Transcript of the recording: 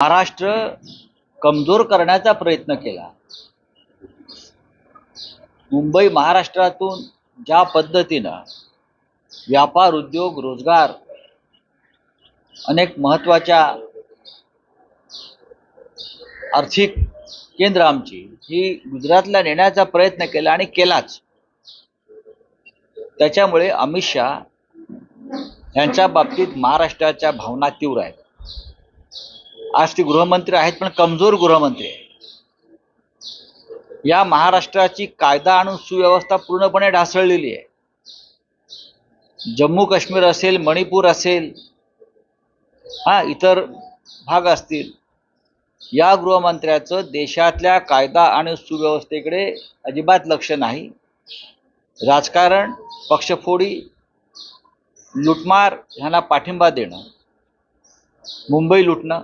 महाराष्ट्र कमजोर करण्याचा प्रयत्न केला। मुंबई महाराष्ट्रातून ज्या पद्धतीनं व्यापार, उद्योग, रोजगार, अनेक महत्त्वाच्या आर्थिक केंद्र आमची ही गुजरातला नेण्याचा प्रयत्न केला आणि केलाच। त्याच्यामुळे अमित शहा यांच्या बाबतीत महाराष्ट्राच्या भावना तीव्र आहेत। आज ते गृहमंत्री आहेत, पण कमजोर गृहमंत्री आहेत। या महाराष्ट्राची कायदा आणि सुव्यवस्था पूर्णपणे ढासळलेली आहे। जम्मू काश्मीर असेल, मणिपूर असेल, इतर भाग असतील, या गृहमंत्र्याचं देशातल्या कायदा आणि सुव्यवस्थेकडे अजिबात लक्ष नाही। राजकारण, पक्षफोडी, लुटमार ह्यांना पाठिंबा देणं, मुंबई लुटणं